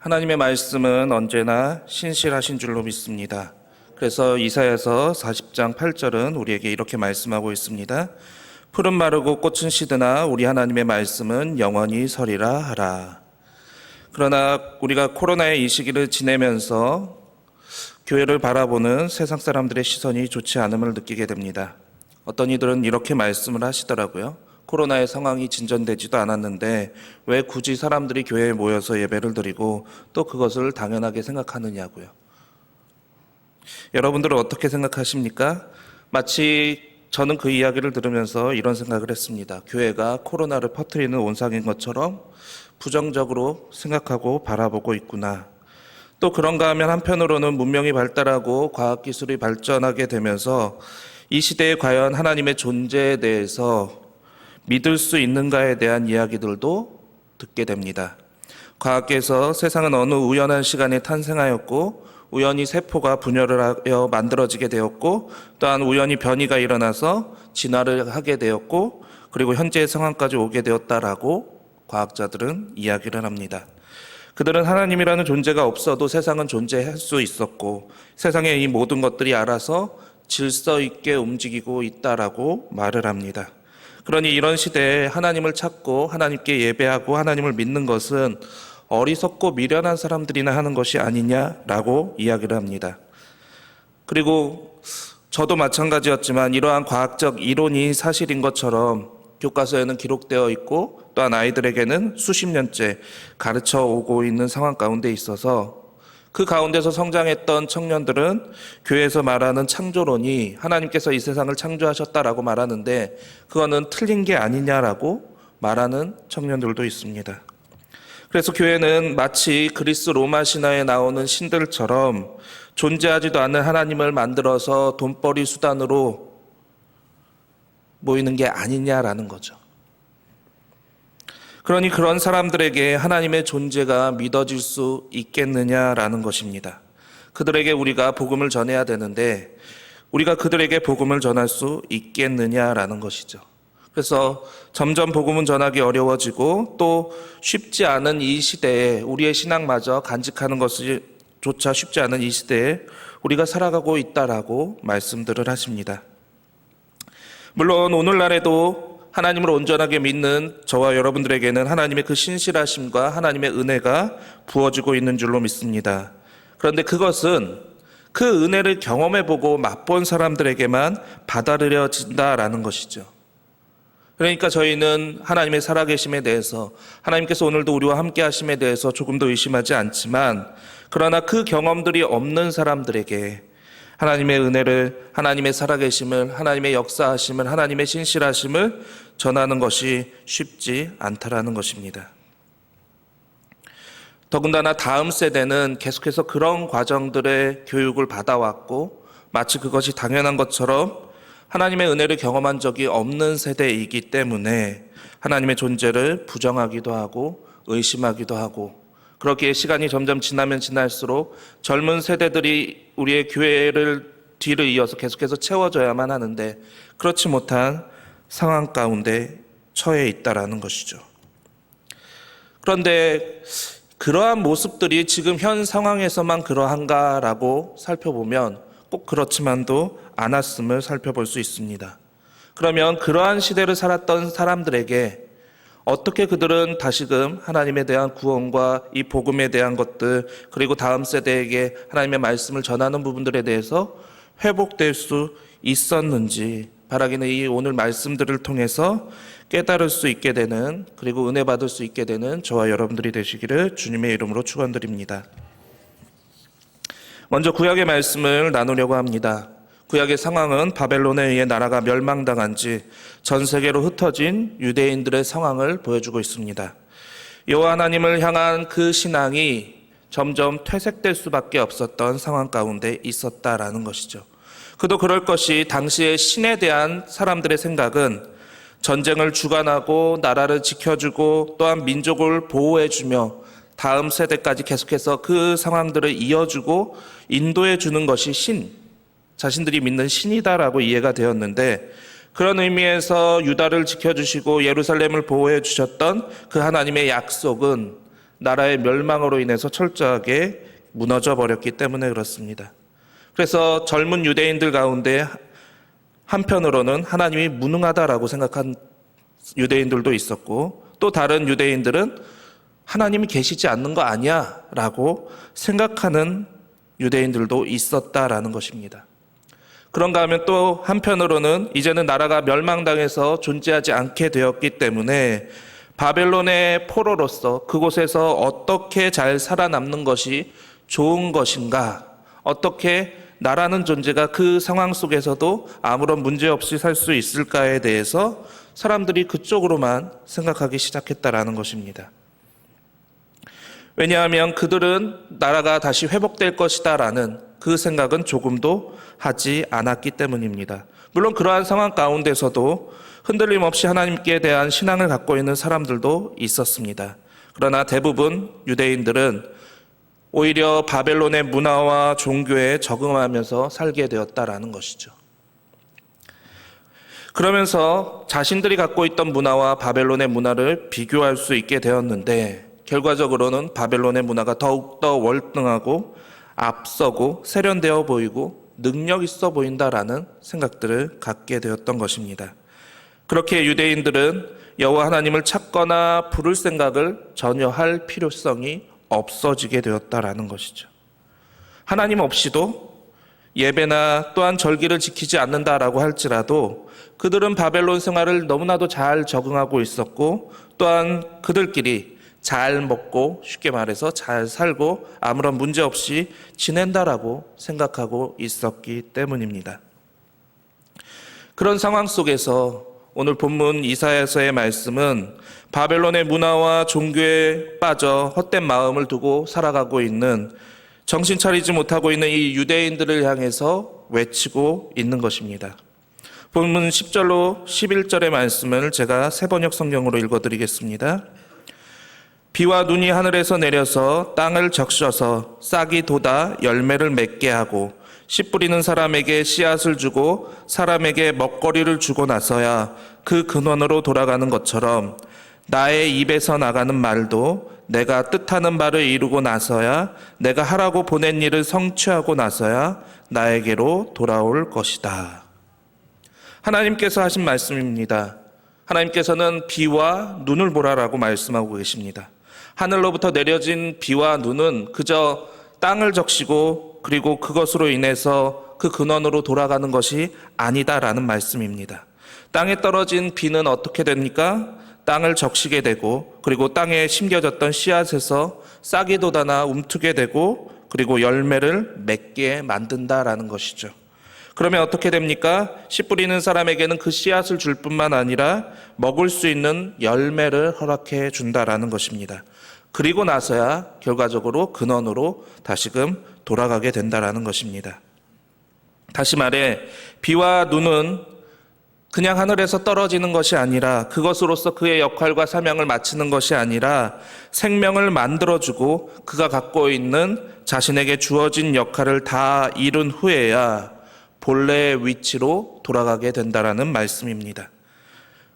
하나님의 말씀은 언제나 신실하신 줄로 믿습니다. 그래서 이사야서 40장 8절은 우리에게 이렇게 말씀하고 있습니다. 풀은 마르고 꽃은 시드나 우리 하나님의 말씀은 영원히 서리라 하라. 그러나 우리가 코로나의 이 시기를 지내면서 교회를 바라보는 세상 사람들의 시선이 좋지 않음을 느끼게 됩니다. 어떤 이들은 이렇게 말씀을 하시더라고요. 코로나의 상황이 진전되지도 않았는데 왜 굳이 사람들이 교회에 모여서 예배를 드리고 또 그것을 당연하게 생각하느냐고요. 여러분들은 어떻게 생각하십니까? 마치 저는 그 이야기를 들으면서 이런 생각을 했습니다. 교회가 코로나를 퍼뜨리는 온상인 것처럼 부정적으로 생각하고 바라보고 있구나. 또 그런가 하면 한편으로는 문명이 발달하고 과학기술이 발전하게 되면서 이 시대에 과연 하나님의 존재에 대해서 믿을 수 있는가에 대한 이야기들도 듣게 됩니다. 과학계에서 세상은 어느 우연한 시간에 탄생하였고 우연히 세포가 분열을 하여 만들어지게 되었고 또한 우연히 변이가 일어나서 진화를 하게 되었고 그리고 현재의 상황까지 오게 되었다라고 과학자들은 이야기를 합니다. 그들은 하나님이라는 존재가 없어도 세상은 존재할 수 있었고 세상의 이 모든 것들이 알아서 질서 있게 움직이고 있다라고 말을 합니다. 그러니 이런 시대에 하나님을 찾고 하나님께 예배하고 하나님을 믿는 것은 어리석고 미련한 사람들이나 하는 것이 아니냐라고 이야기를 합니다. 그리고 저도 마찬가지였지만 이러한 과학적 이론이 사실인 것처럼 교과서에는 기록되어 있고 또한 아이들에게는 수십 년째 가르쳐 오고 있는 상황 가운데 있어서 그 가운데서 성장했던 청년들은 교회에서 말하는 창조론이 하나님께서 이 세상을 창조하셨다라고 말하는데 그거는 틀린 게 아니냐라고 말하는 청년들도 있습니다. 그래서 교회는 마치 그리스 로마 신화에 나오는 신들처럼 존재하지도 않는 하나님을 만들어서 돈벌이 수단으로 모이는 게 아니냐라는 거죠. 그러니 그런 사람들에게 하나님의 존재가 믿어질 수 있겠느냐라는 것입니다. 그들에게 우리가 복음을 전해야 되는데 우리가 그들에게 복음을 전할 수 있겠느냐라는 것이죠. 그래서 점점 복음은 전하기 어려워지고 또 쉽지 않은 이 시대에 우리의 신앙마저 간직하는 것이 조차 쉽지 않은 이 시대에 우리가 살아가고 있다라고 말씀들을 하십니다. 물론 오늘날에도 하나님을 온전하게 믿는 저와 여러분들에게는 하나님의 그 신실하심과 하나님의 은혜가 부어지고 있는 줄로 믿습니다. 그런데 그것은 그 은혜를 경험해보고 맛본 사람들에게만 받아들여진다라는 것이죠. 그러니까 저희는 하나님의 살아계심에 대해서 하나님께서 오늘도 우리와 함께 하심에 대해서 조금도 의심하지 않지만 그러나 그 경험들이 없는 사람들에게 하나님의 은혜를, 하나님의 살아계심을, 하나님의 역사하심을, 하나님의 신실하심을 전하는 것이 쉽지 않다라는 것입니다. 더군다나 다음 세대는 계속해서 그런 과정들의 교육을 받아왔고 마치 그것이 당연한 것처럼 하나님의 은혜를 경험한 적이 없는 세대이기 때문에 하나님의 존재를 부정하기도 하고 의심하기도 하고 그렇게 시간이 점점 지나면 지날수록 젊은 세대들이 우리의 교회를 뒤를 이어서 계속해서 채워줘야만 하는데 그렇지 못한 상황 가운데 처해 있다라는 것이죠. 그런데 그러한 모습들이 지금 현 상황에서만 그러한가라고 살펴보면 꼭 그렇지만도 않았음을 살펴볼 수 있습니다. 그러면 그러한 시대를 살았던 사람들에게 어떻게 그들은 다시금 하나님에 대한 구원과 이 복음에 대한 것들 그리고 다음 세대에게 하나님의 말씀을 전하는 부분들에 대해서 회복될 수 있었는지 바라기는 이 오늘 말씀들을 통해서 깨달을 수 있게 되는 그리고 은혜 받을 수 있게 되는 저와 여러분들이 되시기를 주님의 이름으로 축원드립니다. 먼저 구약의 말씀을 나누려고 합니다. 구약의 상황은 바벨론에 의해 나라가 멸망당한 지 전 세계로 흩어진 유대인들의 상황을 보여주고 있습니다. 여호와 하나님을 향한 그 신앙이 점점 퇴색될 수밖에 없었던 상황 가운데 있었다라는 것이죠. 그도 그럴 것이 당시의 신에 대한 사람들의 생각은 전쟁을 주관하고 나라를 지켜주고 또한 민족을 보호해주며 다음 세대까지 계속해서 그 상황들을 이어주고 인도해주는 것이 자신들이 믿는 신이다라고 이해가 되었는데 그런 의미에서 유다를 지켜주시고 예루살렘을 보호해 주셨던 그 하나님의 약속은 나라의 멸망으로 인해서 철저하게 무너져 버렸기 때문에 그렇습니다. 그래서 젊은 유대인들 가운데 한편으로는 하나님이 무능하다라고 생각한 유대인들도 있었고, 또 다른 유대인들은 하나님이 계시지 않는 거 아니야 라고 생각하는 유대인들도 있었다라는 것입니다. 그런가 하면 또 한편으로는 이제는 나라가 멸망당해서 존재하지 않게 되었기 때문에 바벨론의 포로로서 그곳에서 어떻게 잘 살아남는 것이 좋은 것인가, 어떻게 나라는 존재가 그 상황 속에서도 아무런 문제 없이 살 수 있을까에 대해서 사람들이 그쪽으로만 생각하기 시작했다라는 것입니다. 왜냐하면 그들은 나라가 다시 회복될 것이다라는 그 생각은 조금도 하지 않았기 때문입니다. 물론 그러한 상황 가운데서도 흔들림 없이 하나님께 대한 신앙을 갖고 있는 사람들도 있었습니다. 그러나 대부분 유대인들은 오히려 바벨론의 문화와 종교에 적응하면서 살게 되었다라는 것이죠. 그러면서 자신들이 갖고 있던 문화와 바벨론의 문화를 비교할 수 있게 되었는데, 결과적으로는 바벨론의 문화가 더욱더 월등하고 앞서고 세련되어 보이고 능력 있어 보인다라는 생각들을 갖게 되었던 것입니다. 그렇게 유대인들은 여호와 하나님을 찾거나 부를 생각을 전혀 할 필요성이 없어지게 되었다라는 것이죠. 하나님 없이도 예배나 또한 절기를 지키지 않는다라고 할지라도 그들은 바벨론 생활을 너무나도 잘 적응하고 있었고, 또한 그들끼리 잘 먹고 쉽게 말해서 잘 살고 아무런 문제 없이 지낸다라고 생각하고 있었기 때문입니다. 그런 상황 속에서 오늘 본문 이사야서의 말씀은 바벨론의 문화와 종교에 빠져 헛된 마음을 두고 살아가고 있는, 정신 차리지 못하고 있는 이 유대인들을 향해서 외치고 있는 것입니다. 본문 10절로 11절의 말씀을 제가 새번역 성경으로 읽어드리겠습니다. 비와 눈이 하늘에서 내려서 땅을 적셔서 싹이 돋아 열매를 맺게 하고 씨 뿌리는 사람에게 씨앗을 주고 사람에게 먹거리를 주고 나서야 그 근원으로 돌아가는 것처럼 나의 입에서 나가는 말도 내가 뜻하는 바를 이루고 나서야, 내가 하라고 보낸 일을 성취하고 나서야 나에게로 돌아올 것이다. 하나님께서 하신 말씀입니다. 하나님께서는 비와 눈을 보라라고 말씀하고 계십니다. 하늘로부터 내려진 비와 눈은 그저 땅을 적시고 그리고 그것으로 인해서 그 근원으로 돌아가는 것이 아니다라는 말씀입니다. 땅에 떨어진 비는 어떻게 됩니까? 땅을 적시게 되고, 그리고 땅에 심겨졌던 씨앗에서 싹이 돋아나 움트게 되고, 그리고 열매를 맺게 만든다라는 것이죠. 그러면 어떻게 됩니까? 씨 뿌리는 사람에게는 그 씨앗을 줄 뿐만 아니라 먹을 수 있는 열매를 허락해 준다라는 것입니다. 그리고 나서야 결과적으로 근원으로 다시금 돌아가게 된다라는 것입니다. 다시 말해, 비와 눈은 그냥 하늘에서 떨어지는 것이 아니라 그것으로서 그의 역할과 사명을 마치는 것이 아니라 생명을 만들어주고 그가 갖고 있는 자신에게 주어진 역할을 다 이룬 후에야 본래의 위치로 돌아가게 된다라는 말씀입니다.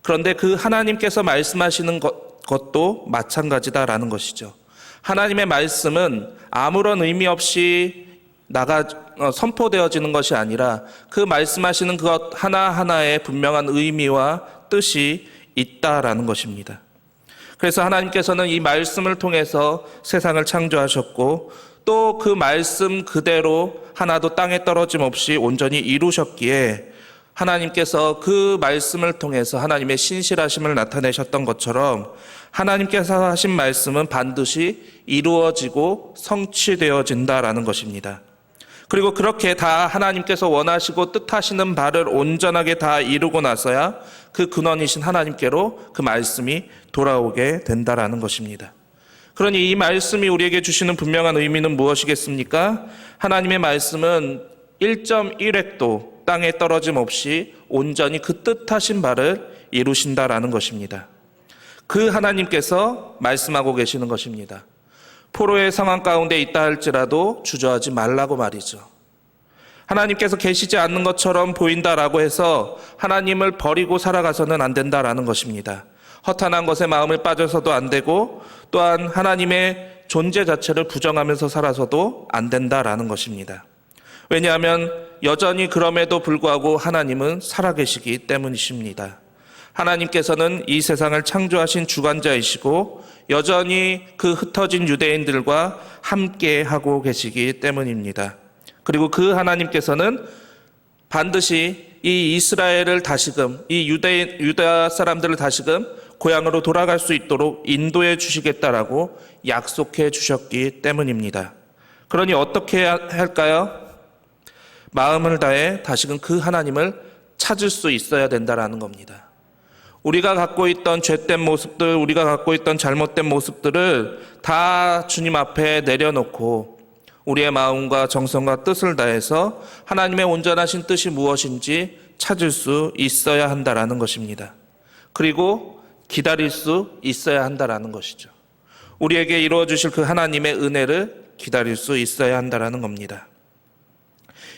그런데 그 하나님께서 말씀하시는 것도 마찬가지다라는 것이죠. 하나님의 말씀은 아무런 의미 없이 선포되어지는 것이 아니라 그 말씀하시는 것 하나하나에 분명한 의미와 뜻이 있다라는 것입니다. 그래서 하나님께서는 이 말씀을 통해서 세상을 창조하셨고, 또 그 말씀 그대로 하나도 땅에 떨어짐 없이 온전히 이루셨기에 하나님께서 그 말씀을 통해서 하나님의 신실하심을 나타내셨던 것처럼 하나님께서 하신 말씀은 반드시 이루어지고 성취되어진다라는 것입니다. 그리고 그렇게 다 하나님께서 원하시고 뜻하시는 바를 온전하게 다 이루고 나서야 그 근원이신 하나님께로 그 말씀이 돌아오게 된다라는 것입니다. 그러니 이 말씀이 우리에게 주시는 분명한 의미는 무엇이겠습니까? 하나님의 말씀은 1.1획도 땅에 떨어짐 없이 온전히 그 뜻하신 바를 이루신다라는 것입니다. 그 하나님께서 말씀하고 계시는 것입니다. 포로의 상황 가운데 있다 할지라도 주저하지 말라고 말이죠. 하나님께서 계시지 않는 것처럼 보인다라고 해서 하나님을 버리고 살아가서는 안 된다라는 것입니다. 허탄한 것에 마음을 빠져서도 안 되고 또한 하나님의 존재 자체를 부정하면서 살아서도 안 된다라는 것입니다. 왜냐하면 여전히 그럼에도 불구하고 하나님은 살아계시기 때문이십니다. 하나님께서는 이 세상을 창조하신 주관자이시고 여전히 그 흩어진 유대인들과 함께 하고 계시기 때문입니다. 그리고 그 하나님께서는 반드시 이 이스라엘을 다시금, 이 유다 사람들을 다시금 고향으로 돌아갈 수 있도록 인도해 주시겠다라고 약속해 주셨기 때문입니다. 그러니 어떻게 해야 할까요? 마음을 다해 다시금 그 하나님을 찾을 수 있어야 된다라는 겁니다. 우리가 갖고 있던 죄된 모습들, 우리가 갖고 있던 잘못된 모습들을 다 주님 앞에 내려놓고 우리의 마음과 정성과 뜻을 다해서 하나님의 온전하신 뜻이 무엇인지 찾을 수 있어야 한다라는 것입니다. 그리고 기다릴 수 있어야 한다라는 것이죠. 우리에게 이루어 주실 그 하나님의 은혜를 기다릴 수 있어야 한다라는 겁니다.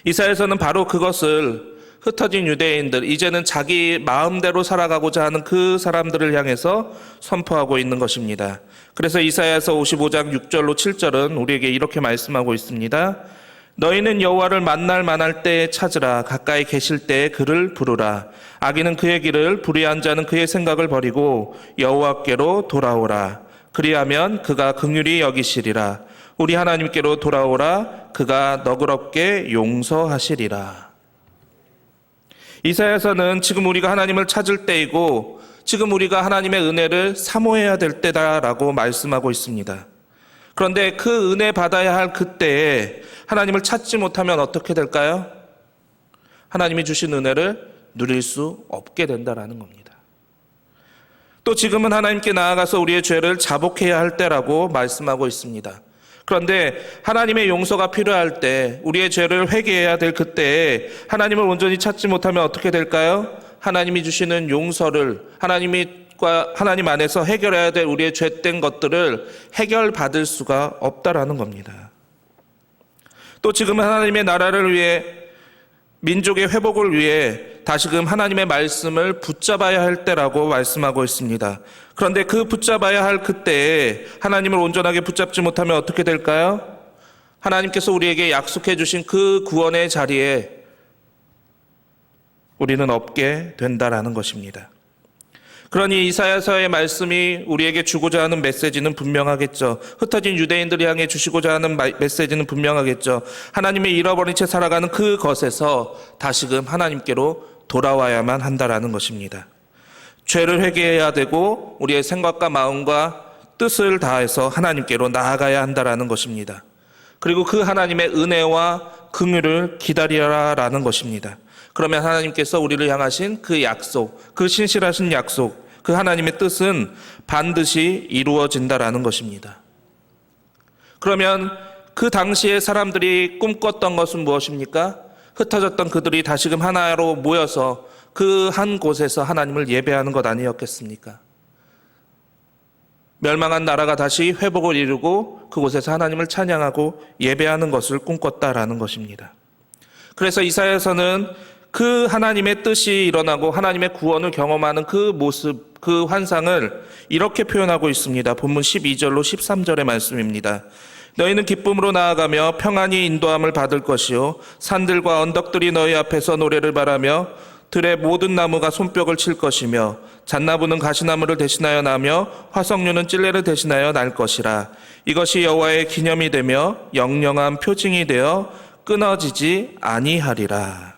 이사야서는 바로 그것을 흩어진 유대인들, 이제는 자기 마음대로 살아가고자 하는 그 사람들을 향해서 선포하고 있는 것입니다. 그래서 이사야서 55장 6절로 7절은 우리에게 이렇게 말씀하고 있습니다. 너희는 여호와를 만날 때에 찾으라. 가까이 계실 때에 그를 부르라. 악인은 그의 길을, 불의한 자는 그의 생각을 버리고 여호와께로 돌아오라. 그리하면 그가 긍휼히 여기시리라. 우리 하나님께로 돌아오라. 그가 너그럽게 용서하시리라. 이사야서는 지금 우리가 하나님을 찾을 때이고 지금 우리가 하나님의 은혜를 사모해야 될 때다라고 말씀하고 있습니다. 그런데 그 은혜 받아야 할 그때에 하나님을 찾지 못하면 어떻게 될까요? 하나님이 주신 은혜를 누릴 수 없게 된다라는 겁니다. 또 지금은 하나님께 나아가서 우리의 죄를 자복해야 할 때라고 말씀하고 있습니다. 그런데 하나님의 용서가 필요할 때, 우리의 죄를 회개해야 될 그때에 하나님을 온전히 찾지 못하면 어떻게 될까요? 하나님이 주시는 용서를 하나님 안에서 해결해야 될 우리의 죄된 것들을 해결받을 수가 없다라는 겁니다. 또 지금은 하나님의 나라를 위해, 민족의 회복을 위해 다시금 하나님의 말씀을 붙잡아야 할 때라고 말씀하고 있습니다. 그런데 그 붙잡아야 할 그때에 하나님을 온전하게 붙잡지 못하면 어떻게 될까요? 하나님께서 우리에게 약속해 주신 그 구원의 자리에 우리는 없게 된다라는 것입니다. 그러니 이사야서의 말씀이 우리에게 주고자 하는 메시지는 분명하겠죠. 흩어진 유대인들을 향해 주시고자 하는 메시지는 분명하겠죠. 하나님의 잃어버린 채 살아가는 그것에서 다시금 하나님께로 돌아와야만 한다라는 것입니다. 죄를 회개해야 되고 우리의 생각과 마음과 뜻을 다해서 하나님께로 나아가야 한다라는 것입니다. 그리고 그 하나님의 은혜와 긍휼을 기다리라라는 것입니다. 그러면 하나님께서 우리를 향하신 그 약속, 그 신실하신 약속, 그 하나님의 뜻은 반드시 이루어진다라는 것입니다. 그러면 그 당시에 사람들이 꿈꿨던 것은 무엇입니까? 흩어졌던 그들이 다시금 하나로 모여서 그 한 곳에서 하나님을 예배하는 것 아니었겠습니까? 멸망한 나라가 다시 회복을 이루고 그곳에서 하나님을 찬양하고 예배하는 것을 꿈꿨다라는 것입니다. 그래서 이사야서는 그 하나님의 뜻이 일어나고 하나님의 구원을 경험하는 그 모습, 그 환상을 이렇게 표현하고 있습니다. 본문 12절로 13절의 말씀입니다. 너희는 기쁨으로 나아가며 평안히 인도함을 받을 것이요 산들과 언덕들이 너희 앞에서 노래를 바라며 들의 모든 나무가 손뼉을 칠 것이며 잣나무는 가시나무를 대신하여 나며 화석류는 찔레를 대신하여 날 것이라. 이것이 여호와의 기념이 되며 영영한 표징이 되어 끊어지지 아니하리라.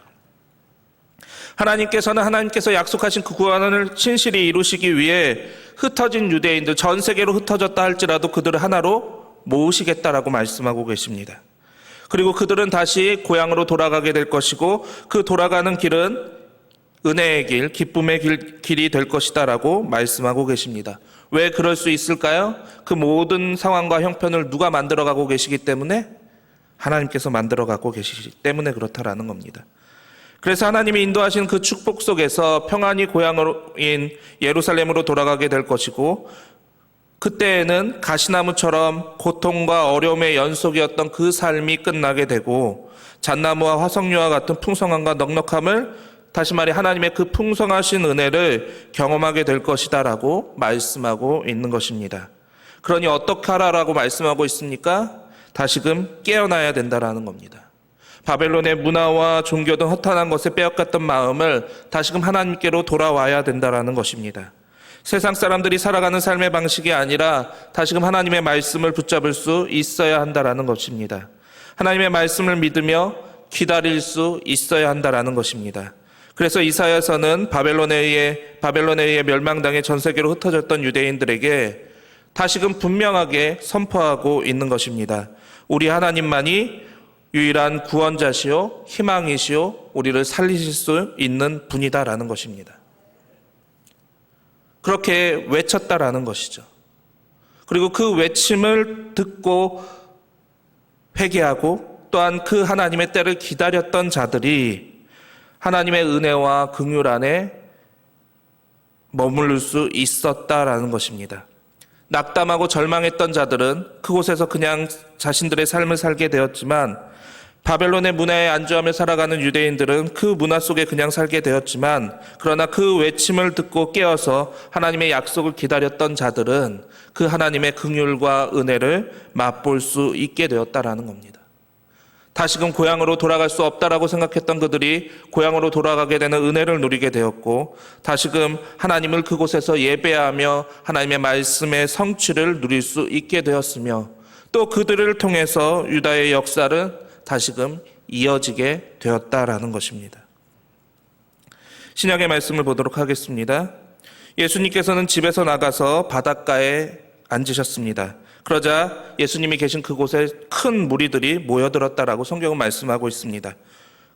하나님께서 약속하신 그 구원을 신실히 이루시기 위해 흩어진 유대인들, 전 세계로 흩어졌다 할지라도 그들을 하나로 모으시겠다라고 말씀하고 계십니다. 그리고 그들은 다시 고향으로 돌아가게 될 것이고 그 돌아가는 길은 은혜의 길, 기쁨의 길이 될 것이다라고 말씀하고 계십니다. 왜 그럴 수 있을까요? 그 모든 상황과 형편을 누가 만들어가고 계시기 때문에? 하나님께서 만들어가고 계시기 때문에 그렇다라는 겁니다. 그래서 하나님이 인도하신 그 축복 속에서 평안히 고향인 예루살렘으로 돌아가게 될 것이고 그때에는 가시나무처럼 고통과 어려움의 연속이었던 그 삶이 끝나게 되고 잣나무와 화석류와 같은 풍성함과 넉넉함을 다시 말해 하나님의 그 풍성하신 은혜를 경험하게 될 것이다라고 말씀하고 있는 것입니다. 그러니 어떻게 하라라고 말씀하고 있습니까? 다시금 깨어나야 된다라는 겁니다. 바벨론의 문화와 종교 등 허탄한 것에 빼앗겼던 마음을 다시금 하나님께로 돌아와야 된다라는 것입니다. 세상 사람들이 살아가는 삶의 방식이 아니라 다시금 하나님의 말씀을 붙잡을 수 있어야 한다라는 것입니다. 하나님의 말씀을 믿으며 기다릴 수 있어야 한다라는 것입니다. 그래서 이사야서는 바벨론에 의해 멸망당해 전 세계로 흩어졌던 유대인들에게 다시금 분명하게 선포하고 있는 것입니다. 우리 하나님만이 유일한 구원자시요 희망이시요 우리를 살리실 수 있는 분이다라는 것입니다. 그렇게 외쳤다라는 것이죠. 그리고 그 외침을 듣고 회개하고 또한 그 하나님의 때를 기다렸던 자들이 하나님의 은혜와 긍휼 안에 머무를 수 있었다라는 것입니다. 낙담하고 절망했던 자들은 그곳에서 그냥 자신들의 삶을 살게 되었지만 바벨론의 문화에 안주하며 살아가는 유대인들은 그 문화 속에 그냥 살게 되었지만 그러나 그 외침을 듣고 깨어서 하나님의 약속을 기다렸던 자들은 그 하나님의 긍휼과 은혜를 맛볼 수 있게 되었다라는 겁니다. 다시금 고향으로 돌아갈 수 없다라고 생각했던 그들이 고향으로 돌아가게 되는 은혜를 누리게 되었고 다시금 하나님을 그곳에서 예배하며 하나님의 말씀의 성취를 누릴 수 있게 되었으며 또 그들을 통해서 유다의 역사를 다시금 이어지게 되었다라는 것입니다. 신약의 말씀을 보도록 하겠습니다. 예수님께서는 집에서 나가서 바닷가에 앉으셨습니다. 그러자 예수님이 계신 그곳에 큰 무리들이 모여들었다라고 성경은 말씀하고 있습니다.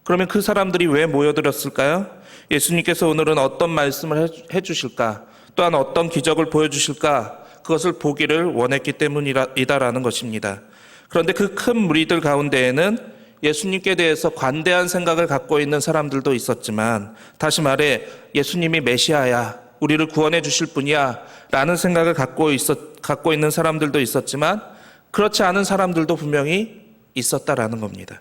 그러면 그 사람들이 왜 모여들었을까요? 예수님께서 오늘은 어떤 말씀을 해주실까? 또한 어떤 기적을 보여주실까? 그것을 보기를 원했기 때문이다라는 것입니다. 그런데 그 큰 무리들 가운데에는 예수님께 대해서 관대한 생각을 갖고 있는 사람들도 있었지만 다시 말해 예수님이 메시아야, 우리를 구원해 주실 분이야 라는 생각을 갖고 있는 사람들도 있었지만 그렇지 않은 사람들도 분명히 있었다라는 겁니다.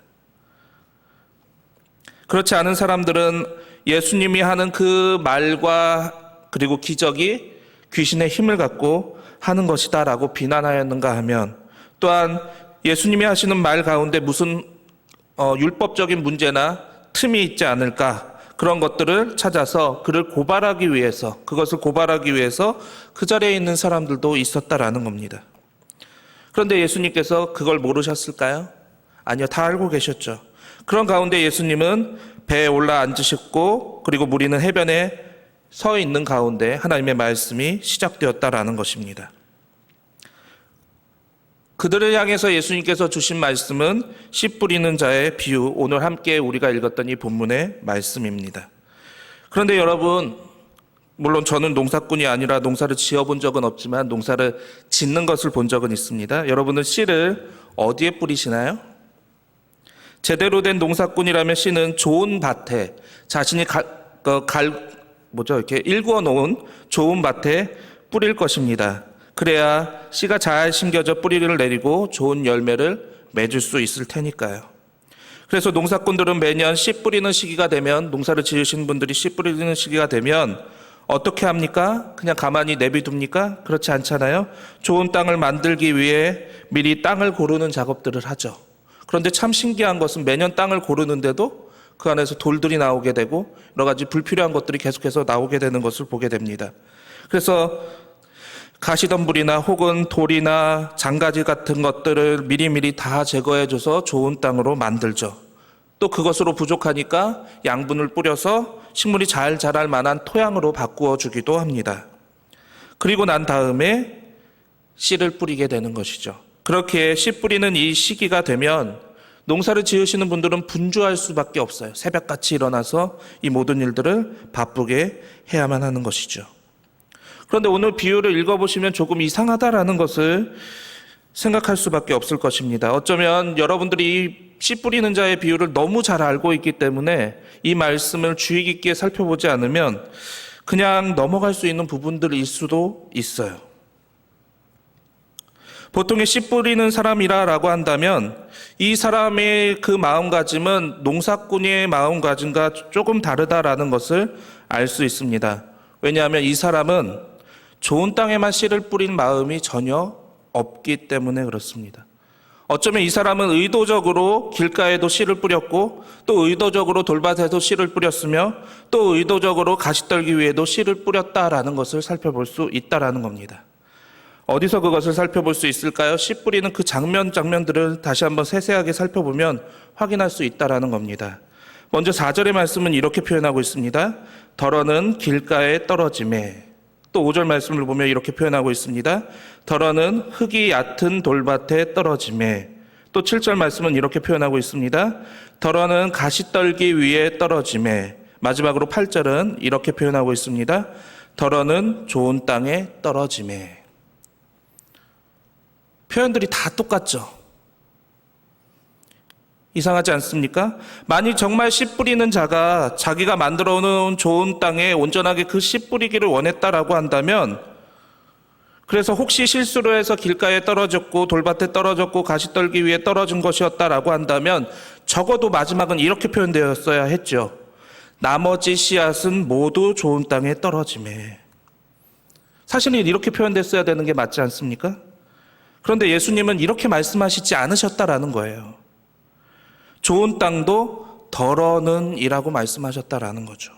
그렇지 않은 사람들은 예수님이 하는 그 말과 그리고 기적이 귀신의 힘을 갖고 하는 것이다 라고 비난하였는가 하면 또한 예수님이 하시는 말 가운데 무슨 율법적인 문제나 틈이 있지 않을까 그런 것들을 찾아서 그것을 고발하기 위해서 그 자리에 있는 사람들도 있었다라는 겁니다. 그런데 예수님께서 그걸 모르셨을까요? 아니요, 다 알고 계셨죠. 그런 가운데 예수님은 배에 올라 앉으셨고 그리고 무리는 해변에 서 있는 가운데 하나님의 말씀이 시작되었다라는 것입니다. 그들을 향해서 예수님께서 주신 말씀은 씨 뿌리는 자의 비유, 오늘 함께 우리가 읽었던 이 본문의 말씀입니다. 그런데 여러분, 물론 저는 농사꾼이 아니라 농사를 지어본 적은 없지만 농사를 짓는 것을 본 적은 있습니다. 여러분은 씨를 어디에 뿌리시나요? 제대로 된 농사꾼이라면 씨는 좋은 밭에 자신이 이렇게 일구어 놓은 좋은 밭에 뿌릴 것입니다. 그래야 씨가 잘 심겨져 뿌리를 내리고 좋은 열매를 맺을 수 있을 테니까요. 그래서 농사꾼들은 매년 씨 뿌리는 시기가 되면, 농사를 지으시는 분들이 씨 뿌리는 시기가 되면 어떻게 합니까? 그냥 가만히 내비둡니까? 그렇지 않잖아요. 좋은 땅을 만들기 위해 미리 땅을 고르는 작업들을 하죠. 그런데 참 신기한 것은 매년 땅을 고르는데도 그 안에서 돌들이 나오게 되고 여러 가지 불필요한 것들이 계속해서 나오게 되는 것을 보게 됩니다. 그래서 가시덤불이나 혹은 돌이나 장가지 같은 것들을 미리미리 다 제거해줘서 좋은 땅으로 만들죠. 또 그것으로 부족하니까 양분을 뿌려서 식물이 잘 자랄 만한 토양으로 바꾸어 주기도 합니다. 그리고 난 다음에 씨를 뿌리게 되는 것이죠. 그렇게 씨 뿌리는 이 시기가 되면 농사를 지으시는 분들은 분주할 수밖에 없어요. 새벽같이 일어나서 이 모든 일들을 바쁘게 해야만 하는 것이죠. 그런데 오늘 비유를 읽어보시면 조금 이상하다라는 것을 생각할 수밖에 없을 것입니다. 어쩌면 여러분들이 씨 뿌리는 자의 비유를 너무 잘 알고 있기 때문에 이 말씀을 주의 깊게 살펴보지 않으면 그냥 넘어갈 수 있는 부분들일 수도 있어요. 보통의 씨 뿌리는 사람이라고 한다면 이 사람의 그 마음가짐은 농사꾼의 마음가짐과 조금 다르다라는 것을 알 수 있습니다. 왜냐하면 이 사람은 좋은 땅에만 씨를 뿌린 마음이 전혀 없기 때문에 그렇습니다. 어쩌면 이 사람은 의도적으로 길가에도 씨를 뿌렸고 또 의도적으로 돌밭에도 씨를 뿌렸으며 또 의도적으로 가시떨기 위에도 씨를 뿌렸다라는 것을 살펴볼 수 있다라는 겁니다. 어디서 그것을 살펴볼 수 있을까요? 씨 뿌리는 그 장면들을 다시 한번 세세하게 살펴보면 확인할 수 있다라는 겁니다. 먼저 4절의 말씀은 이렇게 표현하고 있습니다. 덜어는 길가에 떨어짐에. 또 5절 말씀을 보면 이렇게 표현하고 있습니다. 덜어는 흙이 얕은 돌밭에 떨어짐에. 또 7절 말씀은 이렇게 표현하고 있습니다. 덜어는 가시떨기 위에 떨어짐에. 마지막으로 8절은 이렇게 표현하고 있습니다. 덜어는 좋은 땅에 떨어짐에. 표현들이 다 똑같죠. 이상하지 않습니까? 만일 정말 씨 뿌리는 자가 자기가 만들어 놓은 좋은 땅에 온전하게 그 씨 뿌리기를 원했다라고 한다면, 그래서 혹시 실수로 해서 길가에 떨어졌고 돌밭에 떨어졌고 가시떨기 위에 떨어진 것이었다라고 한다면 적어도 마지막은 이렇게 표현되었어야 했죠. 나머지 씨앗은 모두 좋은 땅에 떨어짐에. 사실은 이렇게 표현됐어야 되는 게 맞지 않습니까? 그런데 예수님은 이렇게 말씀하시지 않으셨다라는 거예요. 좋은 땅도 덜어는 이라고 말씀하셨다라는 거죠.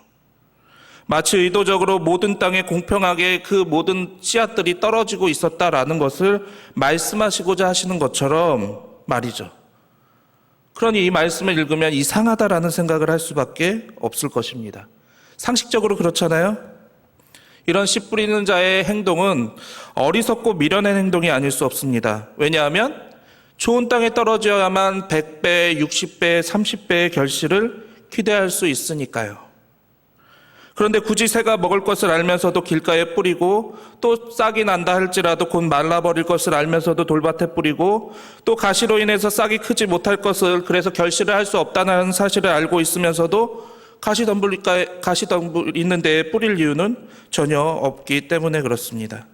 마치 의도적으로 모든 땅에 공평하게 그 모든 씨앗들이 떨어지고 있었다라는 것을 말씀하시고자 하시는 것처럼 말이죠. 그러니 이 말씀을 읽으면 이상하다라는 생각을 할 수밖에 없을 것입니다. 상식적으로 그렇잖아요. 이런 씨 뿌리는 자의 행동은 어리석고 미련한 행동이 아닐 수 없습니다. 왜냐하면 좋은 땅에 떨어져야만 100배, 60배, 30배의 결실을 기대할 수 있으니까요. 그런데 굳이 새가 먹을 것을 알면서도 길가에 뿌리고, 또 싹이 난다 할지라도 곧 말라버릴 것을 알면서도 돌밭에 뿌리고, 또 가시로 인해서 싹이 크지 못할 것을, 그래서 결실을 할 수 없다는 사실을 알고 있으면서도 가시덤불 있는 데에 뿌릴 이유는 전혀 없기 때문에 그렇습니다.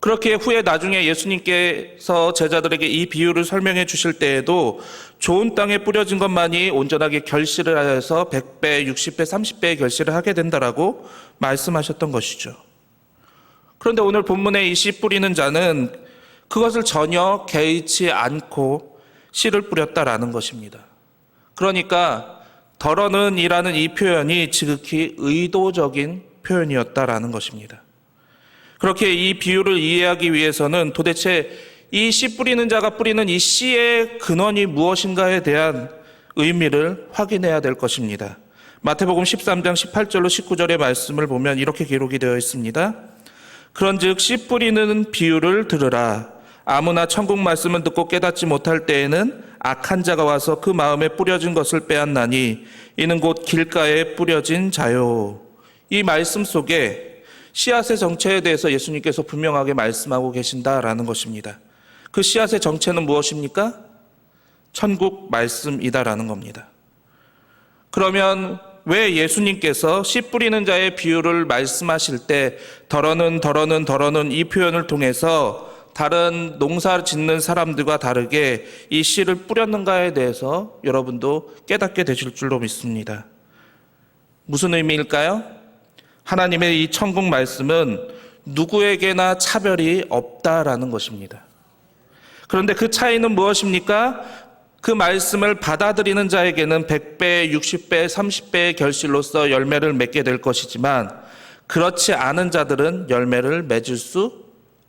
그렇게 후에 나중에 예수님께서 제자들에게 이 비유를 설명해 주실 때에도 좋은 땅에 뿌려진 것만이 온전하게 결실을 하여서 100배, 60배, 30배의 결실을 하게 된다라고 말씀하셨던 것이죠. 그런데 오늘 본문의 이 씨 뿌리는 자는 그것을 전혀 개의치 않고 씨를 뿌렸다라는 것입니다. 그러니까 덜어는 이라는 이 표현이 지극히 의도적인 표현이었다라는 것입니다. 그렇게 이 비유를 이해하기 위해서는 도대체 이 씨 뿌리는 자가 뿌리는 이 씨의 근원이 무엇인가에 대한 의미를 확인해야 될 것입니다. 마태복음 13장 18절로 19절의 말씀을 보면 이렇게 기록이 되어 있습니다. 그런즉 씨 뿌리는 비유를 들으라. 아무나 천국 말씀을 듣고 깨닫지 못할 때에는 악한 자가 와서 그 마음에 뿌려진 것을 빼앗나니 이는 곧 길가에 뿌려진 자요. 이 말씀 속에 씨앗의 정체에 대해서 예수님께서 분명하게 말씀하고 계신다라는 것입니다. 그 씨앗의 정체는 무엇입니까? 천국 말씀이다라는 겁니다. 그러면 왜 예수님께서 씨 뿌리는 자의 비유를 말씀하실 때 덜어는 이 표현을 통해서 다른 농사 짓는 사람들과 다르게 이 씨를 뿌렸는가에 대해서 여러분도 깨닫게 되실 줄로 믿습니다. 무슨 의미일까요? 하나님의 이 천국 말씀은 누구에게나 차별이 없다라는 것입니다. 그런데 그 차이는 무엇입니까? 그 말씀을 받아들이는 자에게는 100배, 60배, 30배의 결실로서 열매를 맺게 될 것이지만 그렇지 않은 자들은 열매를 맺을 수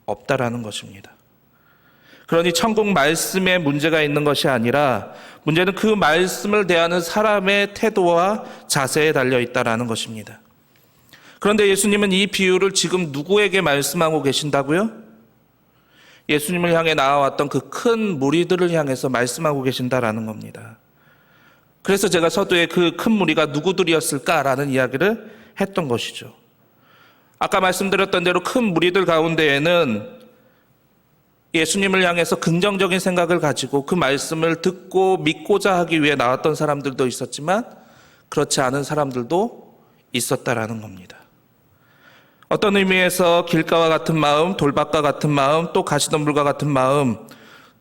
없다라는 것입니다. 그러니 천국 말씀에 문제가 있는 것이 아니라 문제는 그 말씀을 대하는 사람의 태도와 자세에 달려 있다라는 것입니다. 그런데 예수님은 이 비유를 지금 누구에게 말씀하고 계신다고요? 예수님을 향해 나아왔던 그 큰 무리들을 향해서 말씀하고 계신다라는 겁니다. 그래서 제가 서두에 그 큰 무리가 누구들이었을까라는 이야기를 했던 것이죠. 아까 말씀드렸던 대로 큰 무리들 가운데에는 예수님을 향해서 긍정적인 생각을 가지고 그 말씀을 듣고 믿고자 하기 위해 나왔던 사람들도 있었지만 그렇지 않은 사람들도 있었다라는 겁니다. 어떤 의미에서 길가와 같은 마음, 돌밭과 같은 마음, 또 가시덤불과 같은 마음,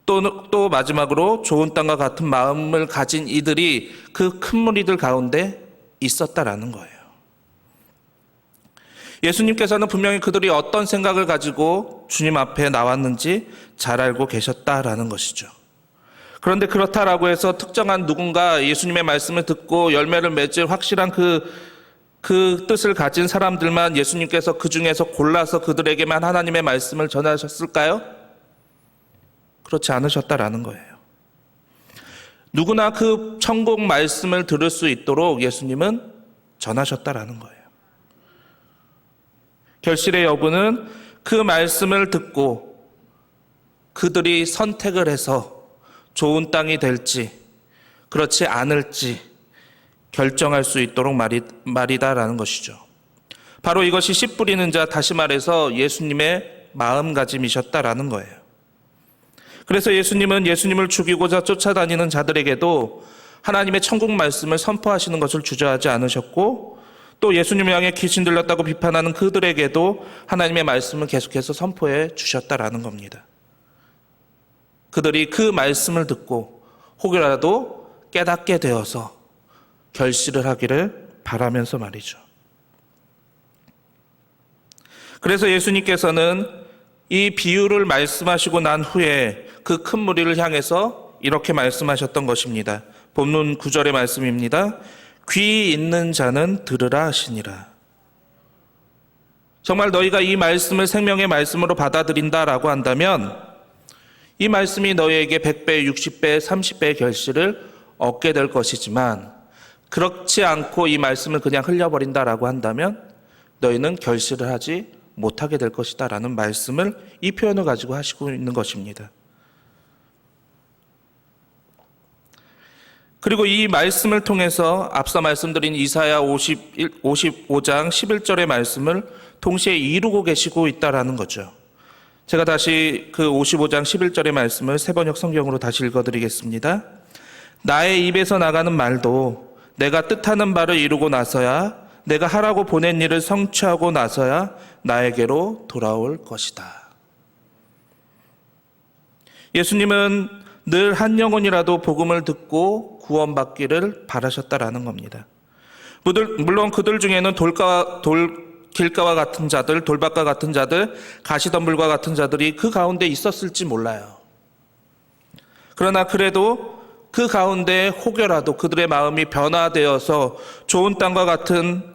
또 마지막으로 좋은 땅과 같은 마음을 가진 이들이 그 큰 무리들 가운데 있었다라는 거예요. 예수님께서는 분명히 그들이 어떤 생각을 가지고 주님 앞에 나왔는지 잘 알고 계셨다라는 것이죠. 그런데 그렇다라고 해서 특정한 누군가 예수님의 말씀을 듣고 열매를 맺을 확실한 그 뜻을 가진 사람들만 예수님께서 그 중에서 골라서 그들에게만 하나님의 말씀을 전하셨을까요? 그렇지 않으셨다라는 거예요. 누구나 그 천국 말씀을 들을 수 있도록 예수님은 전하셨다라는 거예요. 결실의 여부는 그 말씀을 듣고 그들이 선택을 해서 좋은 땅이 될지 그렇지 않을지 결정할 수 있도록 말이다라는 것이죠. 바로 이것이 씨 뿌리는 자, 다시 말해서 예수님의 마음가짐이셨다라는 거예요. 그래서 예수님은 예수님을 죽이고자 쫓아다니는 자들에게도 하나님의 천국 말씀을 선포하시는 것을 주저하지 않으셨고, 또 예수님을 향해 귀신 들렸다고 비판하는 그들에게도 하나님의 말씀을 계속해서 선포해 주셨다라는 겁니다. 그들이 그 말씀을 듣고 혹여라도 깨닫게 되어서 결실을 하기를 바라면서 말이죠. 그래서 예수님께서는 이 비유를 말씀하시고 난 후에 그 큰 무리를 향해서 이렇게 말씀하셨던 것입니다. 본문 9절의 말씀입니다. 귀 있는 자는 들으라 하시니라. 정말 너희가 이 말씀을 생명의 말씀으로 받아들인다라고 한다면 이 말씀이 너희에게 100배, 60배, 30배의 결실을 얻게 될 것이지만, 그렇지 않고 이 말씀을 그냥 흘려버린다라고 한다면 너희는 결실을 하지 못하게 될 것이다 라는 말씀을 이 표현을 가지고 하시고 있는 것입니다. 그리고 이 말씀을 통해서 앞서 말씀드린 이사야 55장 11절의 말씀을 동시에 이루고 계시고 있다라는 거죠. 제가 다시 그 55장 11절의 말씀을 새번역 성경으로 다시 읽어드리겠습니다. 나의 입에서 나가는 말도 내가 뜻하는 바를 이루고 나서야, 내가 하라고 보낸 일을 성취하고 나서야 나에게로 돌아올 것이다. 예수님은 늘 한 영혼이라도 복음을 듣고 구원받기를 바라셨다라는 겁니다. 물론 그들 중에는 길가와 같은 자들, 돌밭과 같은 자들, 가시덤불과 같은 자들이 그 가운데 있었을지 몰라요. 그러나 그래도 그 가운데 혹여라도 그들의 마음이 변화되어서 좋은 땅과 같은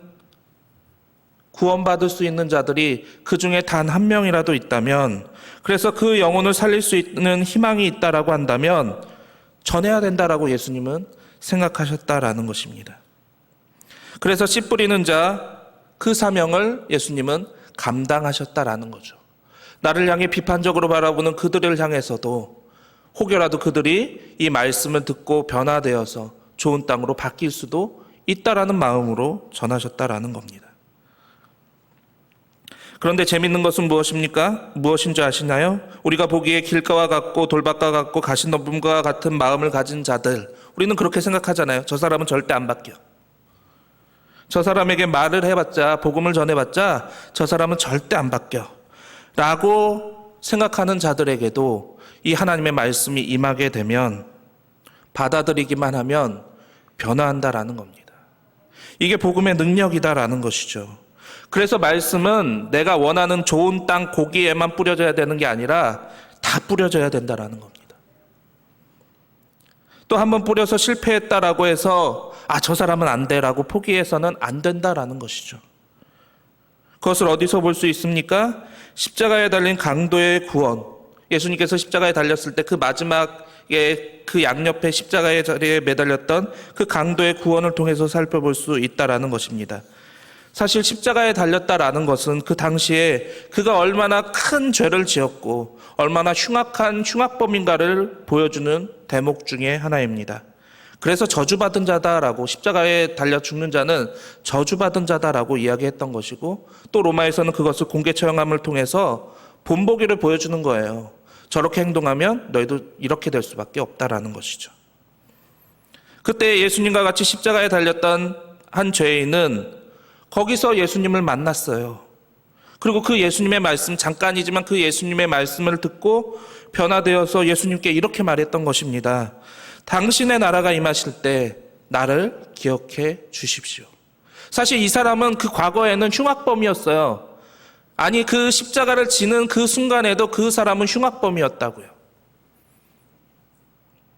구원받을 수 있는 자들이 그 중에 단 한 명이라도 있다면, 그래서 그 영혼을 살릴 수 있는 희망이 있다라고 한다면 전해야 된다라고 예수님은 생각하셨다라는 것입니다. 그래서 씨 뿌리는 자, 그 사명을 예수님은 감당하셨다라는 거죠. 나를 향해 비판적으로 바라보는 그들을 향해서도 혹여라도 그들이 이 말씀을 듣고 변화되어서 좋은 땅으로 바뀔 수도 있다라는 마음으로 전하셨다라는 겁니다. 그런데 재밌는 것은 무엇입니까? 무엇인 줄 아시나요? 우리가 보기에 길가와 같고 돌밭과 같고 가시덤불과 같은 마음을 가진 자들, 우리는 그렇게 생각하잖아요. 저 사람은 절대 안 바뀌어. 저 사람에게 말을 해봤자, 복음을 전해봤자 저 사람은 절대 안 바뀌어 라고 생각하는 자들에게도 이 하나님의 말씀이 임하게 되면, 받아들이기만 하면 변화한다라는 겁니다. 이게 복음의 능력이다라는 것이죠. 그래서 말씀은 내가 원하는 좋은 땅 고기에만 뿌려져야 되는 게 아니라 다 뿌려져야 된다라는 겁니다. 또 한 번 뿌려서 실패했다라고 해서 저 사람은 안 돼라고 포기해서는 안 된다라는 것이죠. 그것을 어디서 볼 수 있습니까? 십자가에 달린 강도의 구원. 예수님께서 십자가에 달렸을 때 그 마지막에 그 양옆에 십자가의 자리에 매달렸던 그 강도의 구원을 통해서 살펴볼 수 있다라는 것입니다. 사실 십자가에 달렸다라는 것은 그 당시에 그가 얼마나 큰 죄를 지었고 얼마나 흉악한 흉악범인가를 보여주는 대목 중에 하나입니다. 그래서 저주받은 자다라고, 십자가에 달려 죽는 자는 저주받은 자다라고 이야기했던 것이고, 또 로마에서는 그것을 공개 처형함을 통해서 본보기를 보여주는 거예요. 저렇게 행동하면 너희도 이렇게 될 수밖에 없다라는 것이죠. 그때 예수님과 같이 십자가에 달렸던 한 죄인은 거기서 예수님을 만났어요. 그리고 그 예수님의 말씀, 잠깐이지만 그 예수님의 말씀을 듣고 변화되어서 예수님께 이렇게 말했던 것입니다. 당신의 나라가 임하실 때 나를 기억해 주십시오. 사실 이 사람은 그 과거에는 흉악범이었어요. 아니, 그 십자가를 지는 그 순간에도 그 사람은 흉악범이었다고요.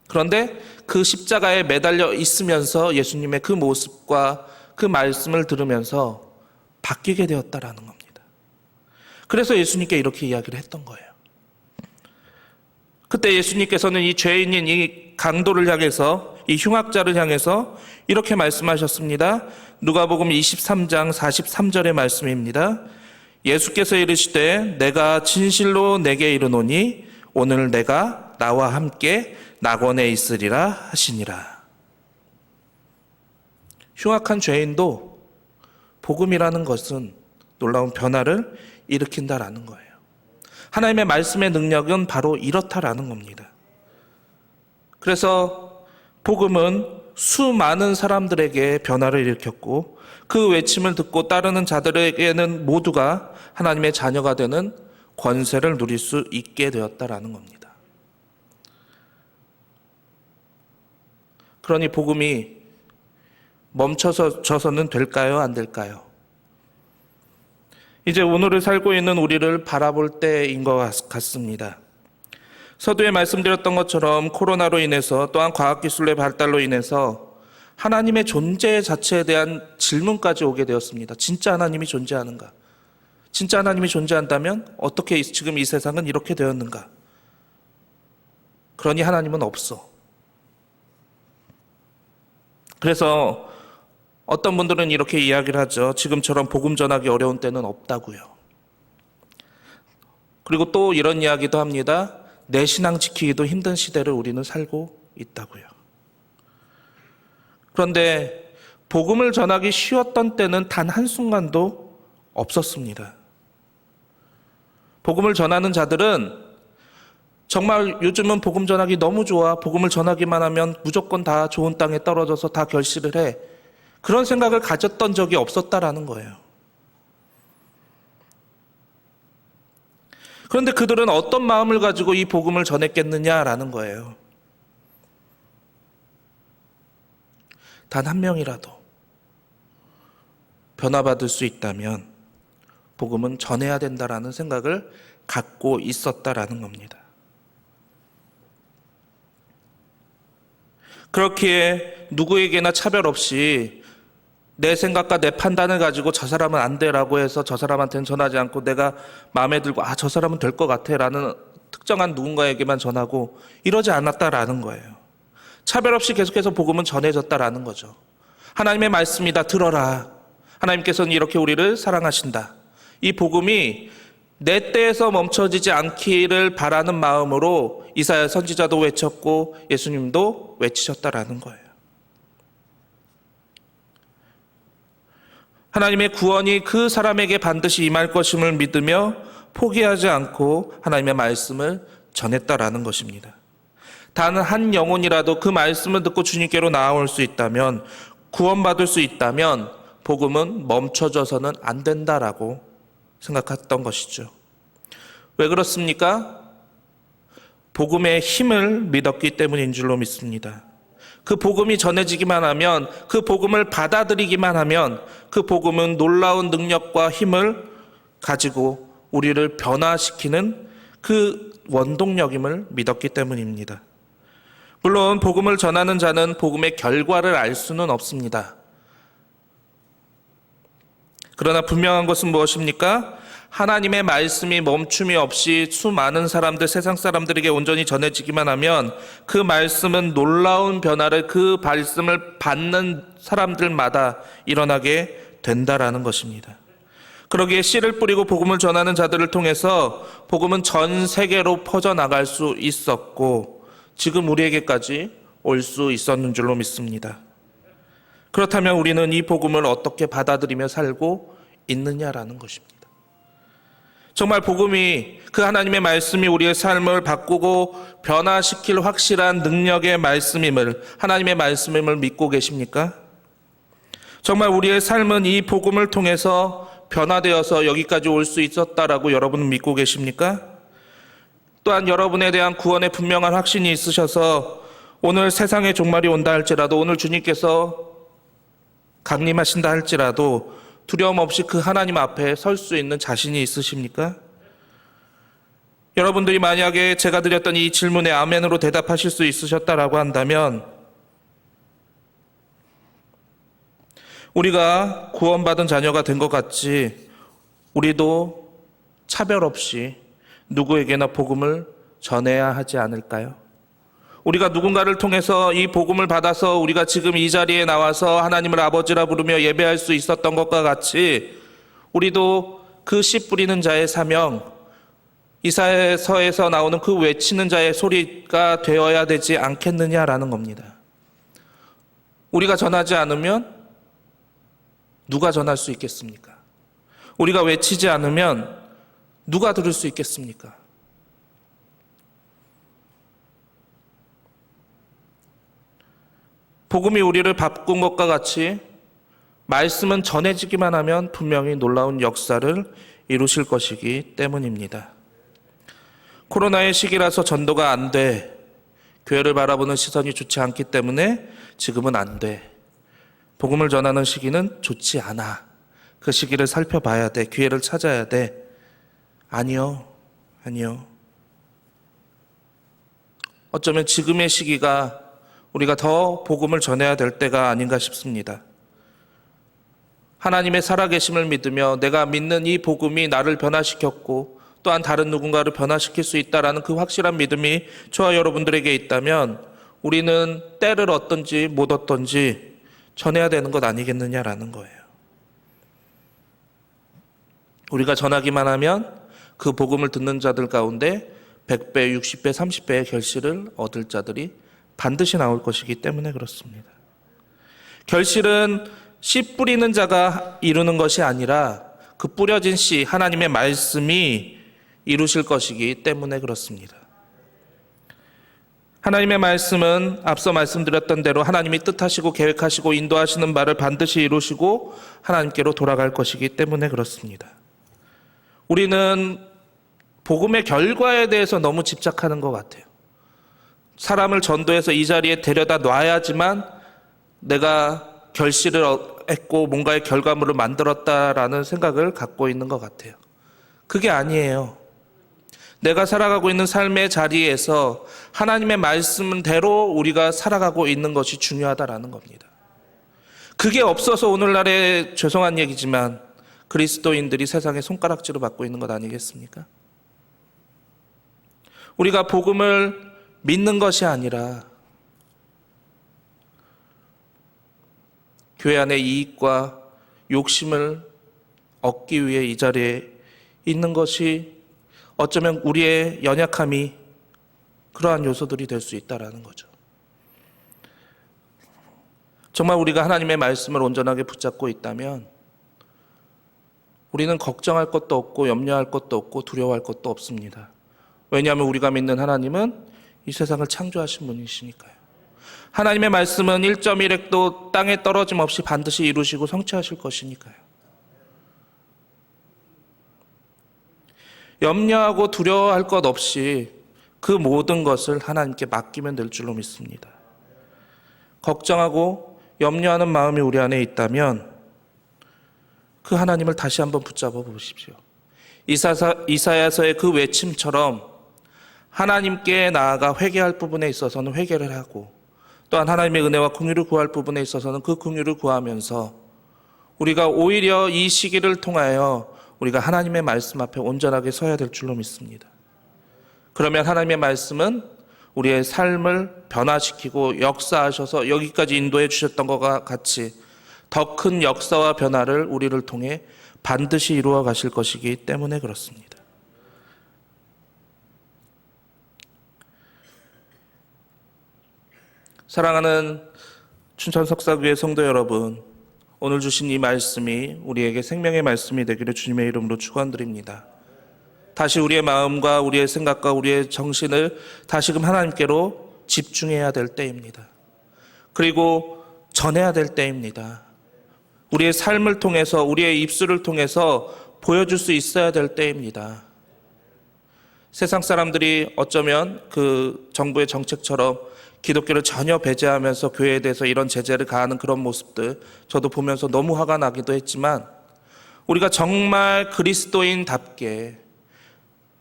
그런데 그 십자가에 매달려 있으면서 예수님의 그 모습과 그 말씀을 들으면서 바뀌게 되었다라는 겁니다. 그래서 예수님께 이렇게 이야기를 했던 거예요. 그때 예수님께서는 이 죄인인 이 강도를 향해서, 이 흉악자를 향해서 이렇게 말씀하셨습니다. 누가복음 23장 43절의 말씀입니다. 예수께서 이르시되 내가 진실로 내게 이르노니 오늘 내가 나와 함께 낙원에 있으리라 하시니라. 흉악한 죄인도 복음이라는 것은 놀라운 변화를 일으킨다라는 거예요. 하나님의 말씀의 능력은 바로 이렇다라는 겁니다. 그래서 복음은 수많은 사람들에게 변화를 일으켰고 그 외침을 듣고 따르는 자들에게는 모두가 하나님의 자녀가 되는 권세를 누릴 수 있게 되었다라는 겁니다. 그러니 복음이 멈춰서는 될까요? 안 될까요? 이제 오늘을 살고 있는 우리를 바라볼 때인 것 같습니다. 서두에 말씀드렸던 것처럼 코로나로 인해서 또한 과학기술의 발달로 인해서 하나님의 존재 자체에 대한 질문까지 오게 되었습니다. 진짜 하나님이 존재하는가? 진짜 하나님이 존재한다면 어떻게 지금 이 세상은 이렇게 되었는가? 그러니 하나님은 없어. 그래서 어떤 분들은 이렇게 이야기를 하죠. 지금처럼 복음 전하기 어려운 때는 없다고요. 그리고 또 이런 이야기도 합니다. 내 신앙 지키기도 힘든 시대를 우리는 살고 있다고요. 그런데 복음을 전하기 쉬웠던 때는 단 한순간도 없었습니다. 복음을 전하는 자들은 정말 요즘은 복음 전하기 너무 좋아. 복음을 전하기만 하면 무조건 다 좋은 땅에 떨어져서 다 결실을 해. 그런 생각을 가졌던 적이 없었다라는 거예요. 그런데 그들은 어떤 마음을 가지고 이 복음을 전했겠느냐라는 거예요. 단 한 명이라도 변화받을 수 있다면 복음은 전해야 된다라는 생각을 갖고 있었다라는 겁니다. 그렇기에 누구에게나 차별 없이 내 생각과 내 판단을 가지고 저 사람은 안 돼라고 해서 저 사람한테는 전하지 않고 내가 마음에 들고 저 사람은 될 것 같아 라는 특정한 누군가에게만 전하고 이러지 않았다라는 거예요. 차별 없이 계속해서 복음은 전해졌다라는 거죠. 하나님의 말씀이다, 들어라. 하나님께서는 이렇게 우리를 사랑하신다. 이 복음이 내 때에서 멈춰지지 않기를 바라는 마음으로 이사야 선지자도 외쳤고 예수님도 외치셨다라는 거예요. 하나님의 구원이 그 사람에게 반드시 임할 것임을 믿으며 포기하지 않고 하나님의 말씀을 전했다라는 것입니다. 단 한 영혼이라도 그 말씀을 듣고 주님께로 나아올 수 있다면, 구원받을 수 있다면 복음은 멈춰져서는 안 된다라고 생각했던 것이죠. 왜 그렇습니까? 복음의 힘을 믿었기 때문인 줄로 믿습니다. 그 복음이 전해지기만 하면, 그 복음을 받아들이기만 하면 그 복음은 놀라운 능력과 힘을 가지고 우리를 변화시키는 그 원동력임을 믿었기 때문입니다. 물론 복음을 전하는 자는 복음의 결과를 알 수는 없습니다. 그러나 분명한 것은 무엇입니까? 하나님의 말씀이 멈춤이 없이 수많은 사람들, 세상 사람들에게 온전히 전해지기만 하면 그 말씀은 놀라운 변화를 그 말씀을 받는 사람들마다 일어나게 된다라는 것입니다. 그러기에 씨를 뿌리고 복음을 전하는 자들을 통해서 복음은 전 세계로 퍼져나갈 수 있었고 지금 우리에게까지 올 수 있었는 줄로 믿습니다. 그렇다면 우리는 이 복음을 어떻게 받아들이며 살고 있느냐라는 것입니다. 정말 복음이, 그 하나님의 말씀이 우리의 삶을 바꾸고 변화시킬 확실한 능력의 말씀임을, 하나님의 말씀임을 믿고 계십니까? 정말 우리의 삶은 이 복음을 통해서 변화되어서 여기까지 올 수 있었다라고 여러분은 믿고 계십니까? 또한 여러분에 대한 구원의 분명한 확신이 있으셔서 오늘 세상의 종말이 온다 할지라도, 오늘 주님께서 강림하신다 할지라도 두려움 없이 그 하나님 앞에 설 수 있는 자신이 있으십니까? 여러분들이 만약에 제가 드렸던 이 질문에 아멘으로 대답하실 수 있으셨다라고 한다면, 우리가 구원받은 자녀가 된 것 같이 우리도 차별 없이 누구에게나 복음을 전해야 하지 않을까요? 우리가 누군가를 통해서 이 복음을 받아서 우리가 지금 이 자리에 나와서 하나님을 아버지라 부르며 예배할 수 있었던 것과 같이 우리도 그 씨 뿌리는 자의 사명, 이사야서에서 나오는 그 외치는 자의 소리가 되어야 되지 않겠느냐라는 겁니다. 우리가 전하지 않으면 누가 전할 수 있겠습니까? 우리가 외치지 않으면 누가 들을 수 있겠습니까? 복음이 우리를 바꾼 것과 같이 말씀은 전해지기만 하면 분명히 놀라운 역사를 이루실 것이기 때문입니다. 코로나의 시기라서 전도가 안 돼. 교회를 바라보는 시선이 좋지 않기 때문에 지금은 안 돼. 복음을 전하는 시기는 좋지 않아. 그 시기를 살펴봐야 돼. 기회를 찾아야 돼. 아니요. 어쩌면 지금의 시기가 우리가 더 복음을 전해야 될 때가 아닌가 싶습니다. 하나님의 살아계심을 믿으며 내가 믿는 이 복음이 나를 변화시켰고 또한 다른 누군가를 변화시킬 수 있다는 그 확실한 믿음이 저와 여러분들에게 있다면 우리는 때를 얻든지 못 얻든지 전해야 되는 것 아니겠느냐라는 거예요. 우리가 전하기만 하면 그 복음을 듣는 자들 가운데 100배, 60배, 30배의 결실을 얻을 자들이 반드시 나올 것이기 때문에 그렇습니다. 결실은 씨 뿌리는 자가 이루는 것이 아니라 그 뿌려진 씨, 하나님의 말씀이 이루실 것이기 때문에 그렇습니다. 하나님의 말씀은 앞서 말씀드렸던 대로 하나님이 뜻하시고 계획하시고 인도하시는 바를 반드시 이루시고 하나님께로 돌아갈 것이기 때문에 그렇습니다. 우리는 복음의 결과에 대해서 너무 집착하는 것 같아요. 사람을 전도해서 이 자리에 데려다 놔야지만 내가 결실을 했고 뭔가의 결과물을 만들었다라는 생각을 갖고 있는 것 같아요. 그게 아니에요. 내가 살아가고 있는 삶의 자리에서 하나님의 말씀대로 우리가 살아가고 있는 것이 중요하다라는 겁니다. 그게 없어서 오늘날에 죄송한 얘기지만 그리스도인들이 세상에 손가락질을 받고 있는 것 아니겠습니까? 우리가 복음을 믿는 것이 아니라 교회 안의 이익과 욕심을 얻기 위해 이 자리에 있는 것이 어쩌면 우리의 연약함이 그러한 요소들이 될 수 있다는 거죠. 정말 우리가 하나님의 말씀을 온전하게 붙잡고 있다면 우리는 걱정할 것도 없고 염려할 것도 없고 두려워할 것도 없습니다. 왜냐하면 우리가 믿는 하나님은 이 세상을 창조하신 분이시니까요. 하나님의 말씀은 1.1획도 땅에 떨어짐 없이 반드시 이루시고 성취하실 것이니까요. 염려하고 두려워할 것 없이 그 모든 것을 하나님께 맡기면 될 줄로 믿습니다. 걱정하고 염려하는 마음이 우리 안에 있다면 그 하나님을 다시 한번 붙잡아 보십시오. 이사야서의 그 외침처럼 하나님께 나아가 회개할 부분에 있어서는 회개를 하고 또한 하나님의 은혜와 긍휼을 구할 부분에 있어서는 그 긍휼을 구하면서 우리가 오히려 이 시기를 통하여 우리가 하나님의 말씀 앞에 온전하게 서야 될 줄로 믿습니다. 그러면 하나님의 말씀은 우리의 삶을 변화시키고 역사하셔서 여기까지 인도해 주셨던 것과 같이 더 큰 역사와 변화를 우리를 통해 반드시 이루어 가실 것이기 때문에 그렇습니다. 사랑하는 춘천석사교회 성도 여러분, 오늘 주신 이 말씀이 우리에게 생명의 말씀이 되기를 주님의 이름으로 축원드립니다. 다시 우리의 마음과 우리의 생각과 우리의 정신을 다시금 하나님께로 집중해야 될 때입니다. 그리고 전해야 될 때입니다. 우리의 삶을 통해서, 우리의 입술을 통해서 보여줄 수 있어야 될 때입니다. 세상 사람들이 어쩌면 그 정부의 정책처럼 기독교를 전혀 배제하면서 교회에 대해서 이런 제재를 가하는 그런 모습들 저도 보면서 너무 화가 나기도 했지만, 우리가 정말 그리스도인답게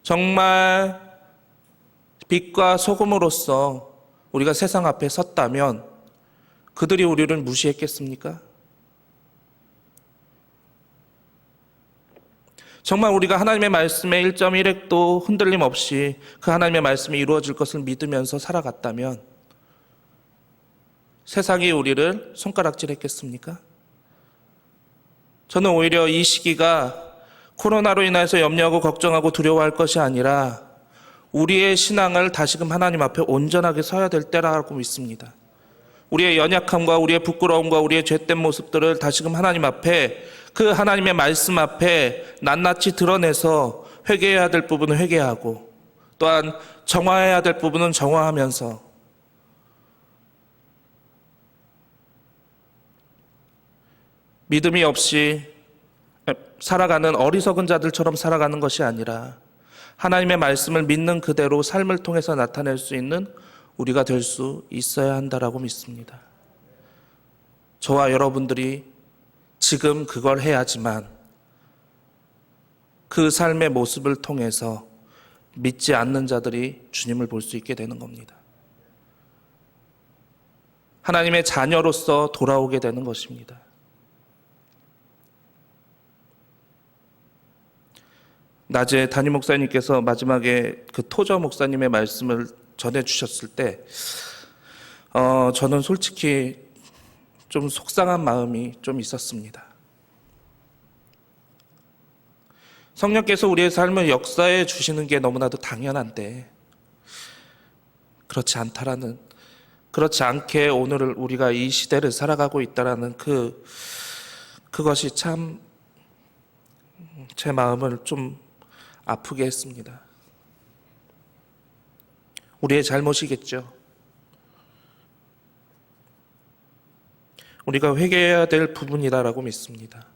정말 빛과 소금으로서 우리가 세상 앞에 섰다면 그들이 우리를 무시했겠습니까? 정말 우리가 하나님의 말씀에 1.1획도 흔들림 없이 그 하나님의 말씀이 이루어질 것을 믿으면서 살아갔다면 세상이 우리를 손가락질했겠습니까? 저는 오히려 이 시기가 코로나로 인해서 염려하고 걱정하고 두려워할 것이 아니라 우리의 신앙을 다시금 하나님 앞에 온전하게 서야 될 때라고 믿습니다. 우리의 연약함과 우리의 부끄러움과 우리의 죄된 모습들을 다시금 하나님 앞에, 그 하나님의 말씀 앞에 낱낱이 드러내서 회개해야 될 부분은 회개하고, 또한 정화해야 될 부분은 정화하면서, 믿음이 없이 살아가는 어리석은 자들처럼 살아가는 것이 아니라 하나님의 말씀을 믿는 그대로 삶을 통해서 나타낼 수 있는 우리가 될 수 있어야 한다라고 믿습니다. 저와 여러분들이 지금 그걸 해야지만 그 삶의 모습을 통해서 믿지 않는 자들이 주님을 볼 수 있게 되는 겁니다. 하나님의 자녀로서 돌아오게 되는 것입니다. 낮에 담임 목사님께서 마지막에 그 토저 목사님의 말씀을 전해주셨을 때 저는 솔직히 좀 속상한 마음이 좀 있었습니다. 성령께서 우리의 삶을 역사해 주시는 게 너무나도 당연한데 그렇지 않다라는, 그렇지 않게 오늘 우리가 이 시대를 살아가고 있다라는 그것이 참 제 마음을 좀 아프게 했습니다. 우리의 잘못이겠죠. 우리가 회개해야 될 부분이다라고 믿습니다.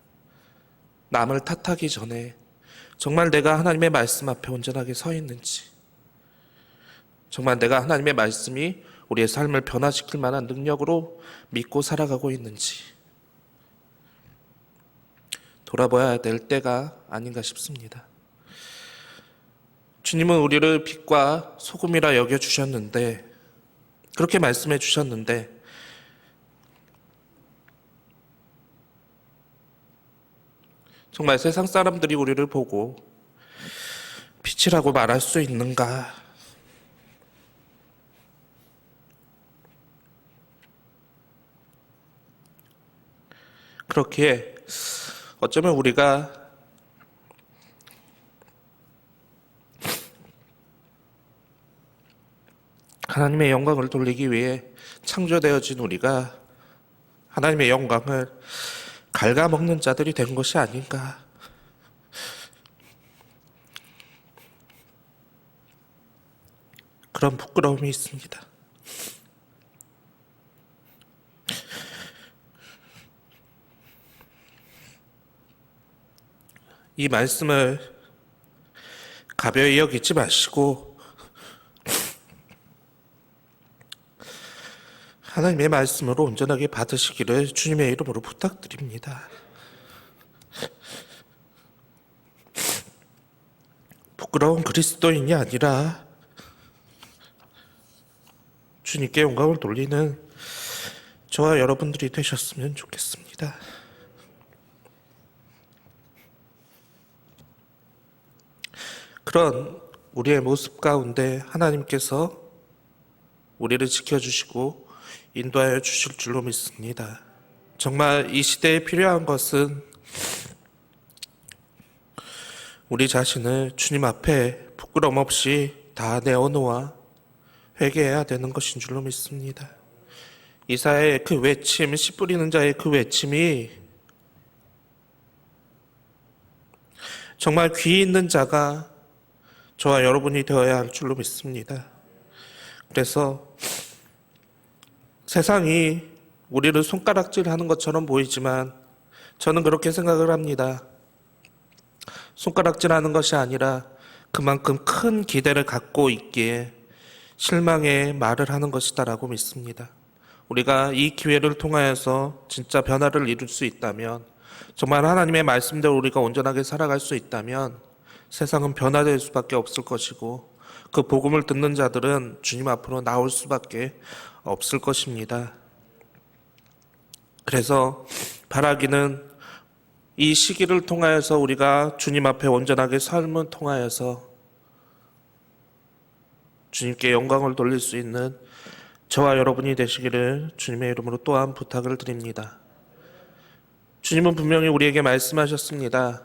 남을 탓하기 전에 정말 내가 하나님의 말씀 앞에 온전하게 서 있는지, 정말 내가 하나님의 말씀이 우리의 삶을 변화시킬 만한 능력으로 믿고 살아가고 있는지 돌아봐야 될 때가 아닌가 싶습니다. 주님은 우리를 빛과 소금이라 여겨주셨는데, 그렇게 말씀해 주셨는데, 정말 세상 사람들이 우리를 보고 빛이라고 말할 수 있는가? 그렇기에 어쩌면 우리가 하나님의 영광을 돌리기 위해 창조되어진 우리가 하나님의 영광을 갉아먹는 자들이 된 것이 아닌가. 그런 부끄러움이 있습니다. 이 말씀을 가벼이 여기지 마시고 하나님의 말씀으로 온전하게 받으시기를 주님의 이름으로 부탁드립니다. 부끄러운 그리스도인이 아니라 주님께 영광을 돌리는 저와 여러분들이 되셨으면 좋겠습니다. 그런 우리의 모습 가운데 하나님께서 우리를 지켜주시고 인도하여 주실 줄로 믿습니다. 정말 이 시대에 필요한 것은 우리 자신을 주님 앞에 부끄럼 없이 다 내어놓아 회개해야 되는 것인 줄로 믿습니다. 이사야의 그 외침, 씨 뿌리는 자의 그 외침이 정말 귀 있는 자가 저와 여러분이 되어야 할 줄로 믿습니다. 그래서 세상이 우리를 손가락질하는 것처럼 보이지만 저는 그렇게 생각을 합니다. 손가락질하는 것이 아니라 그만큼 큰 기대를 갖고 있기에 실망의 말을 하는 것이다라고 믿습니다. 우리가 이 기회를 통하여서 진짜 변화를 이룰 수 있다면, 정말 하나님의 말씀대로 우리가 온전하게 살아갈 수 있다면 세상은 변화될 수밖에 없을 것이고, 그 복음을 듣는 자들은 주님 앞으로 나올 수밖에 없을 것입니다. 그래서 바라기는 이 시기를 통하여서 우리가 주님 앞에 온전하게 삶을 통하여서 주님께 영광을 돌릴 수 있는 저와 여러분이 되시기를 주님의 이름으로 또한 부탁을 드립니다. 주님은 분명히 우리에게 말씀하셨습니다.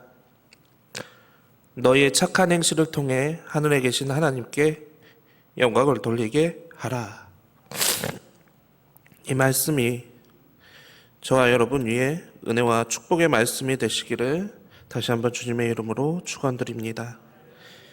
너희의 착한 행실을 통해 하늘에 계신 하나님께 영광을 돌리게 하라. 이 말씀이 저와 여러분 위에 은혜와 축복의 말씀이 되시기를 다시 한번 주님의 이름으로 축원드립니다.